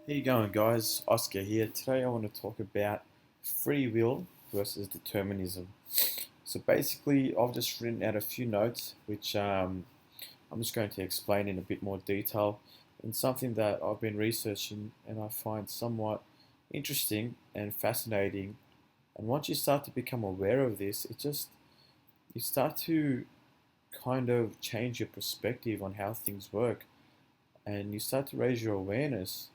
How you going, guys? Oscar here. Today I want to talk about free will versus determinism. So basically, I've just written out a few notes, which I'm just going to explain in a bit more detail, and something that I've been researching and I find somewhat interesting and fascinating. And once you start to become aware of this, you start to kind of change your perspective on how things work, and you start to raise your awareness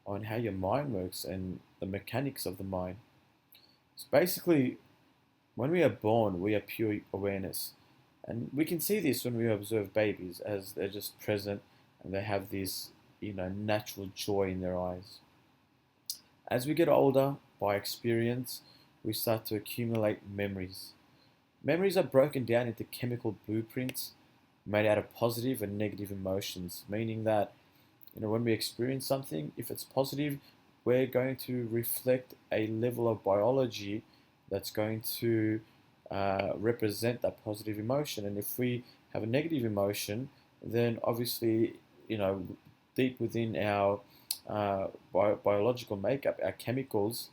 on how your mind works and the mechanics of the mind. So basically, when we are born, we are pure awareness. And we can see this when we observe babies as they're just present and they have this, natural joy in their eyes. As we get older, by experience, we start to accumulate memories. Memories are broken down into chemical blueprints made out of positive and negative emotions, meaning that when we experience something, if it's positive, we're going to reflect a level of biology that's going to represent that positive emotion. And if we have a negative emotion, then obviously, deep within our biological makeup, our chemicals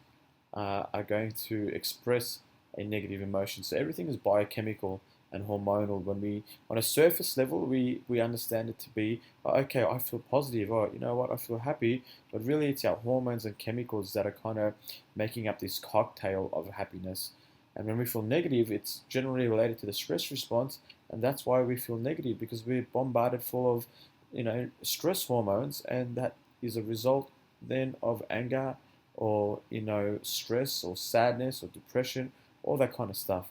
are going to express a negative emotion. So everything is biochemical and hormonal. On a surface level, we understand it to be, oh, okay, I feel positive, or you know what, I feel happy, but really it's our hormones and chemicals that are kind of making up this cocktail of happiness. And when we feel negative, it's generally related to the stress response, and that's why we feel negative, because we're bombarded full of, stress hormones, and that is a result then of anger or, stress or sadness or depression, all that kind of stuff.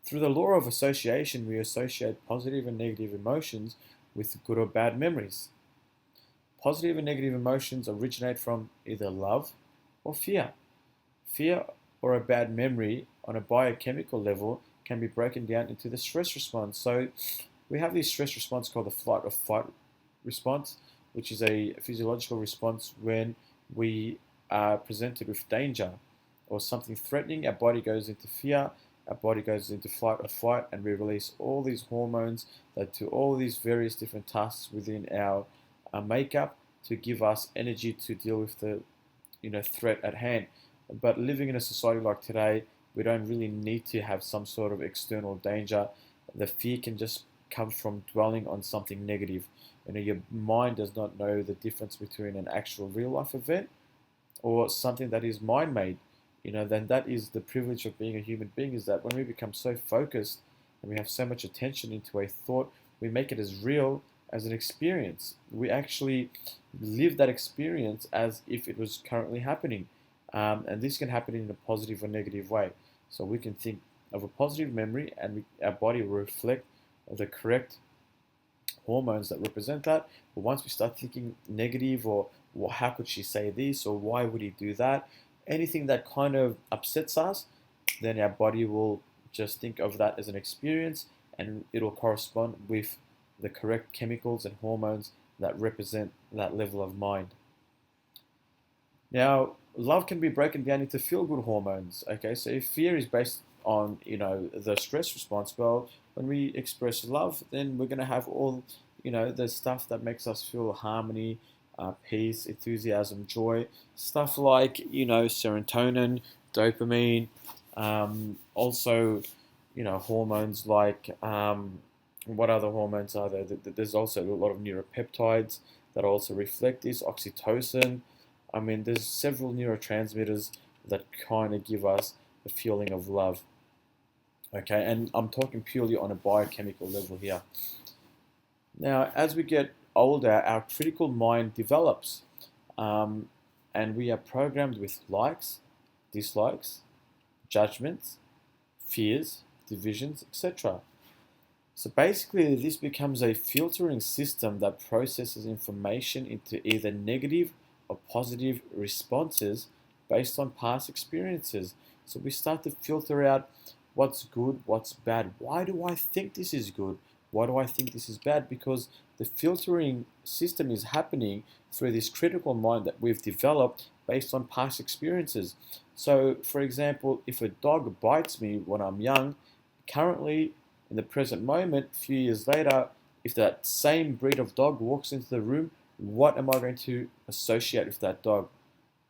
Through the law of association, we associate positive and negative emotions with good or bad memories. Positive and negative emotions originate from either love or fear. Fear or a bad memory on a biochemical level can be broken down into the stress response. So we have this stress response called the flight or fight response, which is a physiological response when we are presented with danger or something threatening. Our body goes into fear, our body goes into flight or fight, and we release all these hormones that do all these various different tasks within our makeup to give us energy to deal with the threat at hand. But living in a society like today, we don't really need to have some sort of external danger. The fear can just come from dwelling on something negative. Your mind does not know the difference between an actual real life event or something that is mind made. Then that is the privilege of being a human being, is that when we become so focused and we have so much attention into a thought, we make it as real as an experience. We actually live that experience as if it was currently happening. And this can happen in a positive or negative way. So we can think of a positive memory, and our body will reflect the correct hormones that represent that. But once we start thinking negative, or well, how could she say this, or why would he do that, anything that kind of upsets us, then our body will just think of that as an experience, and it'll correspond with the correct chemicals and hormones that represent that level of mind. Now, love can be broken down into feel-good hormones. Okay, so if fear is based on the stress response, well, when we express love, then we're going to have all the stuff that makes us feel harmony, peace, enthusiasm, joy, stuff like serotonin, dopamine, also hormones like what other hormones are there? There's also a lot of neuropeptides that also reflect this, oxytocin. I mean, there's several neurotransmitters that kind of give us the feeling of love. Okay, and I'm talking purely on a biochemical level here. Now, as we get older, our critical mind develops, um, and we are programmed with likes, dislikes, judgments, fears, divisions, etc. So basically, this becomes a filtering system that processes information into either negative or positive responses based on past experiences. So we start to filter out what's good, what's bad. Why do I think this is good? Why do I think this is bad? Because the filtering system is happening through this critical mind that we've developed based on past experiences. So, for example, if a dog bites me when I'm young, currently in the present moment, a few years later, if that same breed of dog walks into the room, what am I going to associate with that dog?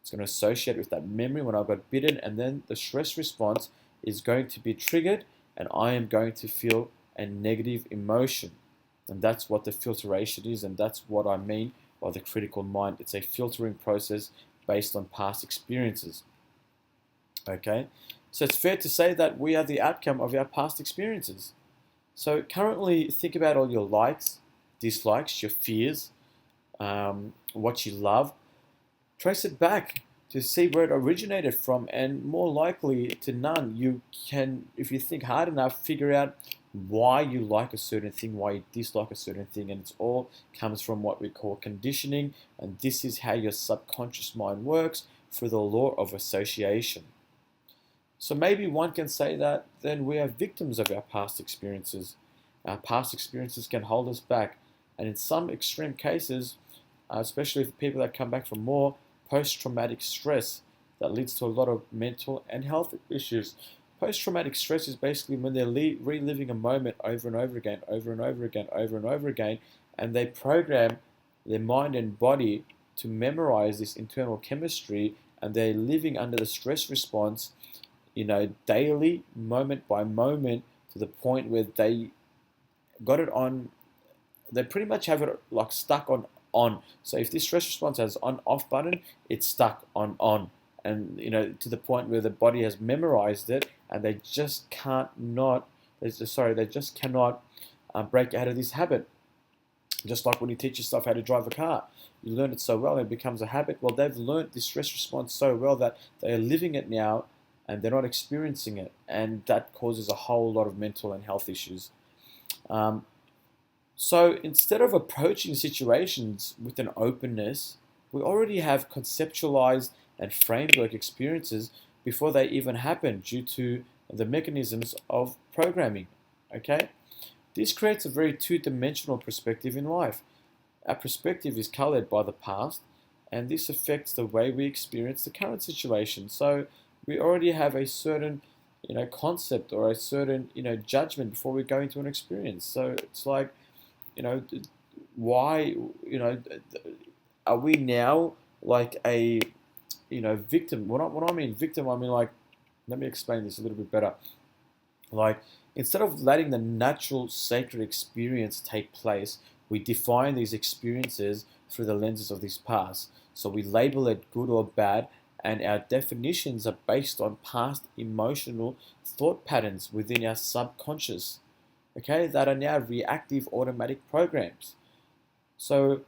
It's going to associate with that memory when I got bitten, and then the stress response is going to be triggered, and I am going to feel a negative emotion. And that's what the filtration is, and that's what I mean by the critical mind. It's a filtering process based on past experiences. Okay, so it's fair to say that we are the outcome of our past experiences. So currently, think about all your likes, dislikes, your fears, what you love. Trace it back to see where it originated from, and more likely to none, you can, if you think hard enough, figure out why you like a certain thing, why you dislike a certain thing, and it all comes from what we call conditioning, and this is how your subconscious mind works through the law of association. So maybe one can say that then we are victims of our past experiences. Our past experiences can hold us back, and in some extreme cases, especially for people that come back from more post-traumatic stress, that leads to a lot of mental and health issues. Post-traumatic stress is basically when they're reliving a moment over and over again, over and over again, over and over again, and they program their mind and body to memorize this internal chemistry, and they're living under the stress response, daily, moment by moment, to the point where they got it on, they pretty much have it like stuck on. So if this stress response has on/off button, it's stuck on. And to the point where the body has memorized it, and they just cannot break out of this habit. Just like when you teach yourself how to drive a car, you learn it so well and it becomes a habit. Well, they've learned this stress response so well that they are living it now, and they're not experiencing it, and that causes a whole lot of mental and health issues. So instead of approaching situations with an openness, we already have conceptualized and framework experiences before they even happen due to the mechanisms of programming. Okay? This creates a very two-dimensional perspective in life. Our perspective is colored by the past, and this affects the way we experience the current situation. So we already have a certain concept or a certain judgment before we go into an experience. So it's like, why are we now like a victim? When I mean victim, I mean, like, let me explain this a little bit better. Like, instead of letting the natural sacred experience take place, we define these experiences through the lenses of this past. So we label it good or bad, and our definitions are based on past emotional thought patterns within our subconscious, okay, that are now reactive automatic programs. So,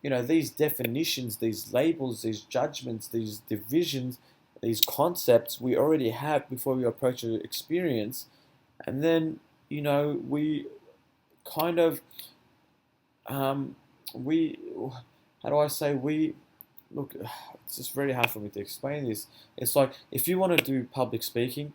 these definitions, these labels, these judgments, these divisions, these concepts we already have before we approach an experience, and then, we kind of, we, how do I say, look, it's just very hard for me to explain this. It's like if you want to do public speaking,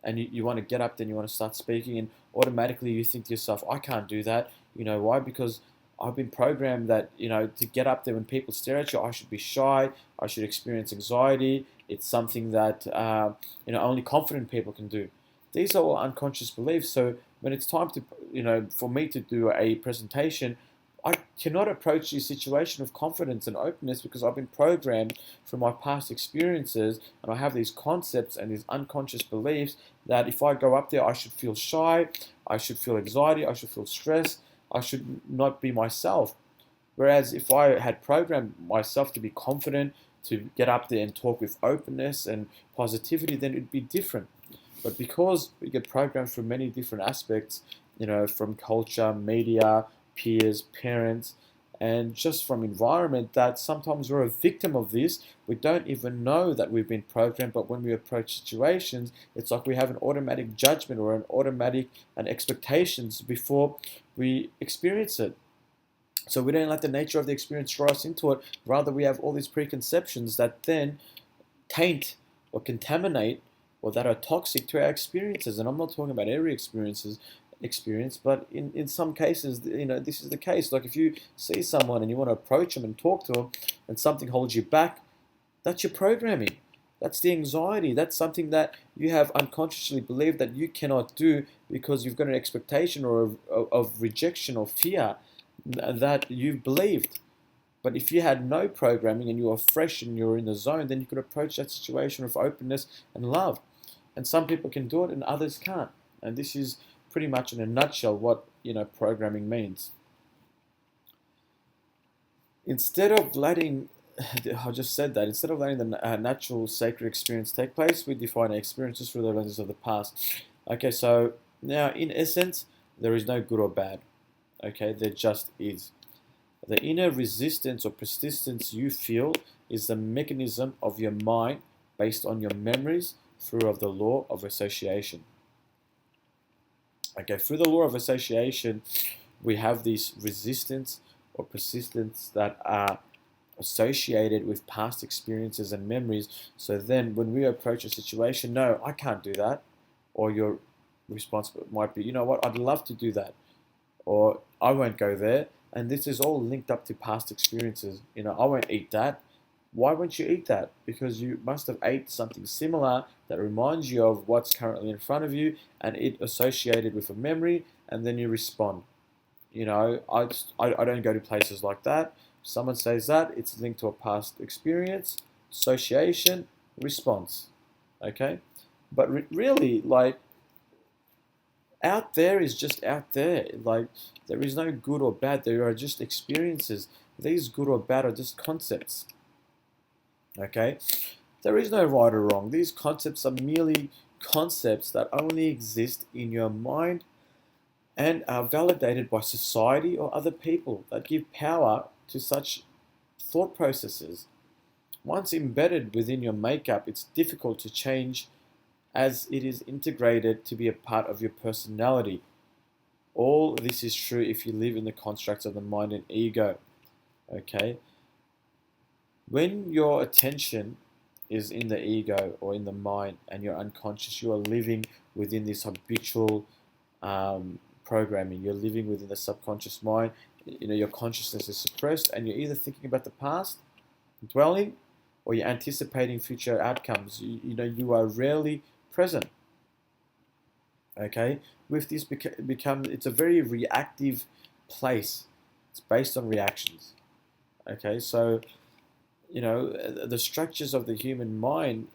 and you want to get up, then you want to start speaking, and automatically you think to yourself, I can't do that. You know why? Because I've been programmed that, to get up there when people stare at you, I should be shy, I should experience anxiety. It's something that, only confident people can do. These are all unconscious beliefs. So when it's time to, for me to do a presentation, I cannot approach this situation with confidence and openness because I've been programmed from my past experiences, and I have these concepts and these unconscious beliefs that if I go up there, I should feel shy, I should feel anxiety, I should feel stress, I should not be myself. Whereas if I had programmed myself to be confident, to get up there and talk with openness and positivity, then it'd be different. But because we get programmed from many different aspects, from culture, media, peers, parents, and just from environment, that sometimes we're a victim of this. We don't even know that we've been programmed, but when we approach situations, it's like we have an automatic judgment or an expectations before we experience it. So we don't let the nature of the experience draw us into it. Rather, we have all these preconceptions that then taint or contaminate or that are toxic to our experiences. And I'm not talking about every experience, but in some cases, this is the case. Like if you see someone and you want to approach them and talk to them, and something holds you back, that's your programming. That's the anxiety. That's something that you have unconsciously believed that you cannot do because you've got an expectation or of rejection or fear that you've believed. But if you had no programming and you were fresh and you were in the zone, then you could approach that situation with openness and love. And some people can do it and others can't. And this is pretty much in a nutshell what programming means. Instead of letting, I just said that, instead of letting the natural sacred experience take place, we define experiences through the lenses of the past. Okay, so now in essence, there is no good or bad. Okay, there just is. The inner resistance or persistence you feel is the mechanism of your mind based on your memories through of the law of association. Okay, through the law of association, we have this resistance or persistence that are associated with past experiences and memories. So then when we approach a situation, no, I can't do that. Or your response might be, you know what, I'd love to do that. Or I won't go there. And this is all linked up to past experiences. I won't eat that. Why won't you eat that? Because you must have ate something similar that reminds you of what's currently in front of you, and it associated with a memory, and then you respond. I don't go to places like that. Someone says that, it's linked to a past experience, association, response. Okay? But really, like, out there is just out there. Like, there is no good or bad. There are just experiences. These good or bad are just concepts. Okay? There is no right or wrong. These concepts are merely concepts that only exist in your mind and are validated by society or other people that give power to such thought processes. Once embedded within your makeup, it's difficult to change as it is integrated to be a part of your personality. All this is true if you live in the constructs of the mind and ego. Okay? When your attention is in the ego or in the mind and you're unconscious, you are living within this habitual programming. You're living within the subconscious mind. Your consciousness is suppressed and you're either thinking about the past, dwelling, or you're anticipating future outcomes. You are rarely present. Okay, with this it's a very reactive place. It's based on reactions. Okay, so the structures of the human mind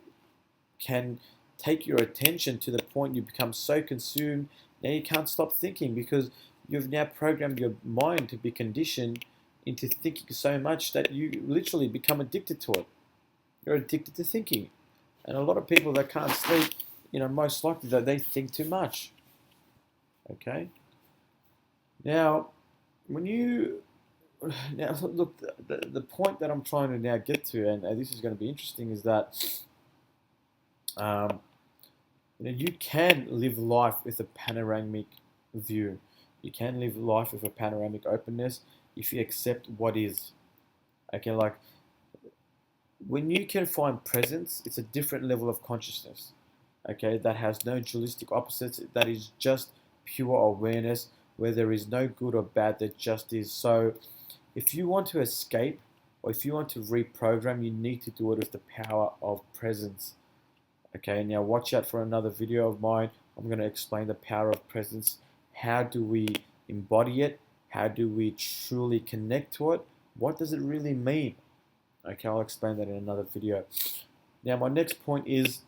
can take your attention to the point you become so consumed now you can't stop thinking, because you've now programmed your mind to be conditioned into thinking so much that you literally become addicted to it. You're addicted to thinking. And a lot of people that can't sleep, most likely that they think too much. Okay? Now, look, the point that I'm trying to now get to, and this is going to be interesting, is that you can live life with a panoramic view. You can live life with a panoramic openness if you accept what is. Okay, like, when you can find presence, it's a different level of consciousness. Okay, that has no dualistic opposites. That is just pure awareness, where there is no good or bad. There just is. So, if you want to escape or if you want to reprogram, you need to do it with the power of presence. Okay, now watch out for another video of mine. I'm going to explain the power of presence. How do we embody it? How do we truly connect to it? What does it really mean? Okay, I'll explain that in another video. Now, my next point is,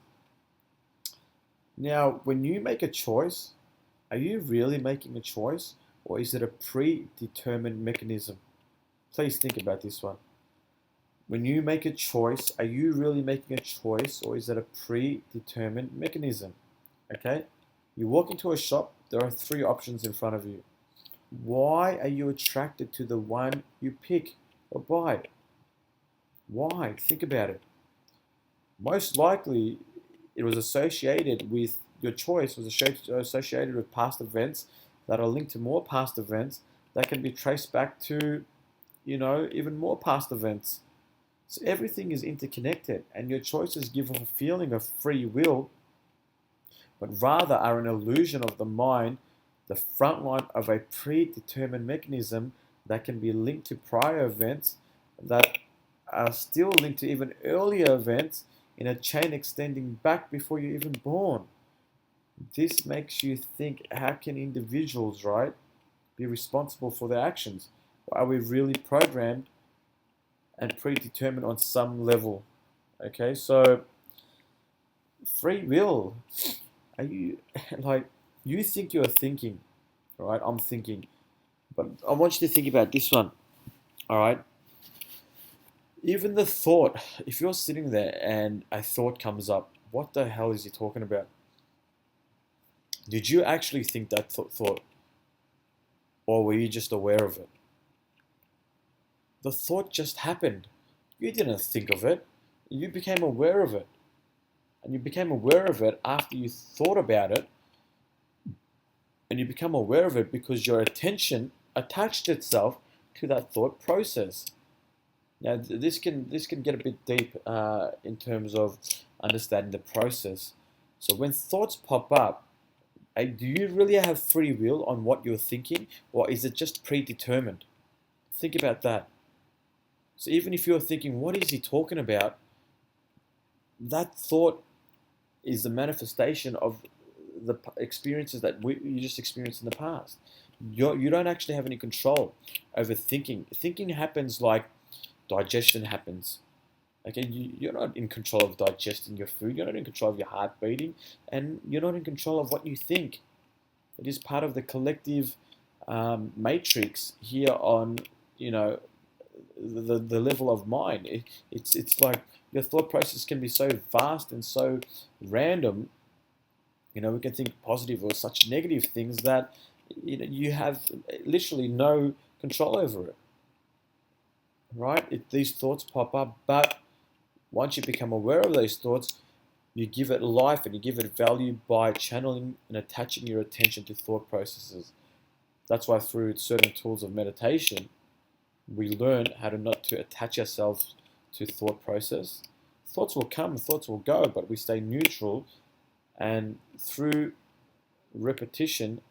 now, when you make a choice, are you really making a choice, or is it a predetermined mechanism? Please think about this one. When you make a choice, are you really making a choice, or is it a predetermined mechanism? Okay? You walk into a shop, there are 3 options in front of you. Why are you attracted to the one you pick or buy? Why? Think about it. Most likely, it was associated with, your choice was associated with past events that are linked to more past events that can be traced back to, even more past events. So everything is interconnected, and your choices give off a feeling of free will, but rather are an illusion of the mind, the front line of a predetermined mechanism that can be linked to prior events that are still linked to even earlier events in a chain extending back before you're even born. This makes you think, how can individuals, right, be responsible for their actions? Are we really programmed and predetermined on some level. Okay, so free will. Are you like you think you're thinking, right? I'm thinking, but I want you to think about this one. All right, even the thought. If you're sitting there and a thought comes up, what the hell is he talking about? Did you actually think that thought, or were you just aware of it? The thought just happened. You didn't think of it. You became aware of it. And you became aware of it after you thought about it. And you become aware of it because your attention attached itself to that thought process. Now, this can get a bit deep in terms of understanding the process. So when thoughts pop up, do you really have free will on what you're thinking, or is it just predetermined? Think about that. So even if you're thinking, what is he talking about? That thought is the manifestation of the experiences that you just experienced in the past. You don't actually have any control over thinking. Thinking happens like digestion happens. Okay, you're not in control of digesting your food. You're not in control of your heart beating, and you're not in control of what you think. It is part of the collective matrix here on, you know, the level of mind. It's like your thought process can be so vast and so random. You know, we can think positive or such negative things that you have literally no control over it. Right? These thoughts pop up, but once you become aware of those thoughts, you give it life and you give it value by channeling and attaching your attention to thought processes. That's why through certain tools of meditation, we learn how to not to attach ourselves to thought process. Thoughts will come, thoughts will go, but we stay neutral, and through repetition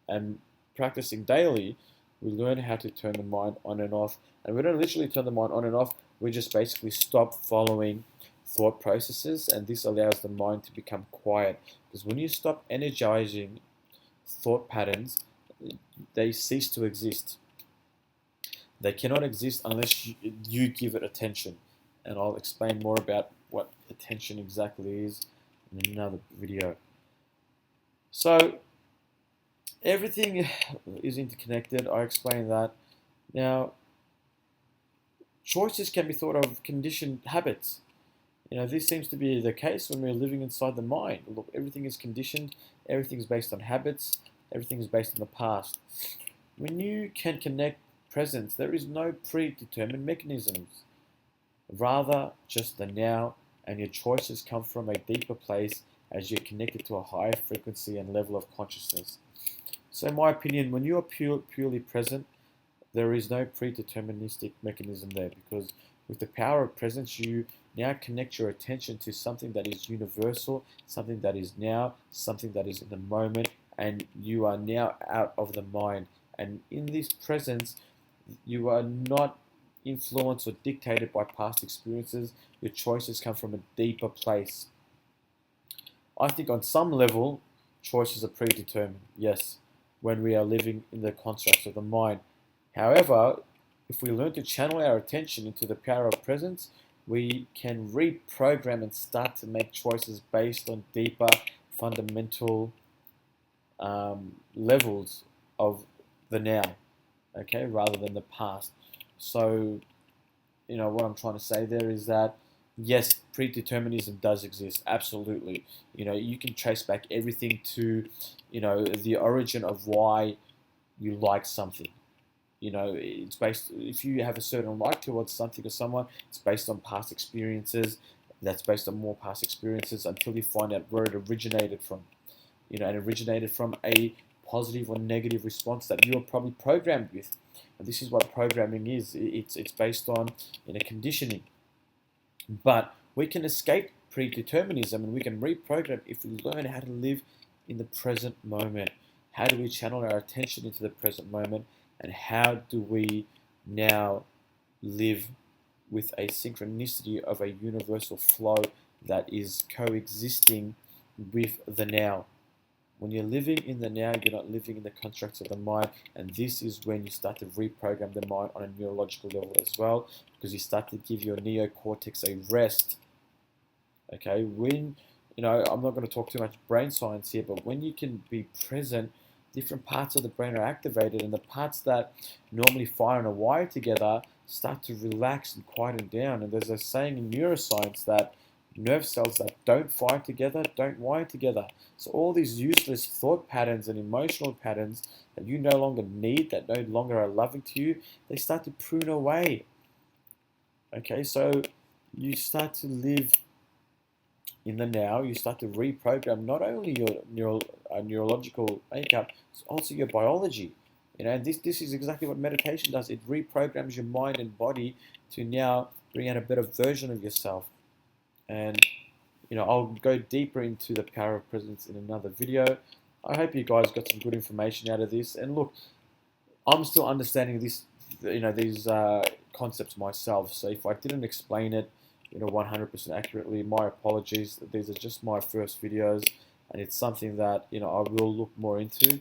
and practicing daily, we learn how to turn the mind on and off. And we don't literally turn the mind on and off, we just basically stop following thought processes, and this allows the mind to become quiet. Because when you stop energizing thought patterns, they cease to exist. They cannot exist unless you give it attention. And I'll explain more about what attention exactly is in another video. So everything is interconnected. I explained that. Now, choices can be thought of conditioned habits. You know, this seems to be the case when we're living inside the mind. Look, everything is conditioned. Everything is based on habits. Everything is based on the past. When you can connect presence, there is no predetermined mechanisms. Rather, just the now, and your choices come from a deeper place as you're connected to a higher frequency and level of consciousness. So in my opinion, when you are purely present, there is no predeterministic mechanism there, because with the power of presence, you now connect your attention to something that is universal, something that is now, something that is in the moment, and you are now out of the mind. And in this presence, you are not influenced or dictated by past experiences. Your choices come from a deeper place. I think on some level, choices are predetermined, yes, when we are living in the constructs of the mind. However, if we learn to channel our attention into the power of presence, we can reprogram and start to make choices based on deeper, fundamental levels of the now, okay, rather than the past. So, what I'm trying to say there is that yes, predeterminism does exist, absolutely. You can trace back everything to, the origin of why you like something. It's based, if you have a certain like towards something or someone, it's based on past experiences. That's based on more past experiences until you find out where it originated from. It originated from a positive or negative response that you were probably programmed with. And this is what programming is. It's based on conditioning. But we can escape predeterminism and we can reprogram if we learn how to live in the present moment. How do we channel our attention into the present moment? And how do we now live with a synchronicity of a universal flow that is coexisting with the now? When you're living in the now, you're not living in the constructs of the mind, and this is when you start to reprogram the mind on a neurological level as well, because you start to give your neocortex a rest. Okay, when I'm not going to talk too much brain science here, but when you can be present, different parts of the brain are activated, and the parts that normally fire and are wired together start to relax and quieten down. And there's a saying in neuroscience that nerve cells that don't fire together don't wire together. So all these useless thought patterns and emotional patterns that you no longer need, that no longer are loving to you, they start to prune away. Okay, so you start to live in the now. You start to reprogram not only your neurological makeup, it's also your biology. And this is exactly what meditation does. It reprograms your mind and body to now bring out a better version of yourself. And I'll go deeper into the power of presence in another video. I hope you guys got some good information out of this. And look, I'm still understanding this, these concepts myself. So if I didn't explain it, 100% accurately, my apologies. These are just my first videos, and it's something that I will look more into,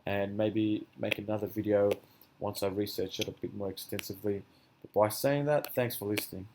and maybe make another video once I research it a bit more extensively. But by saying that, thanks for listening.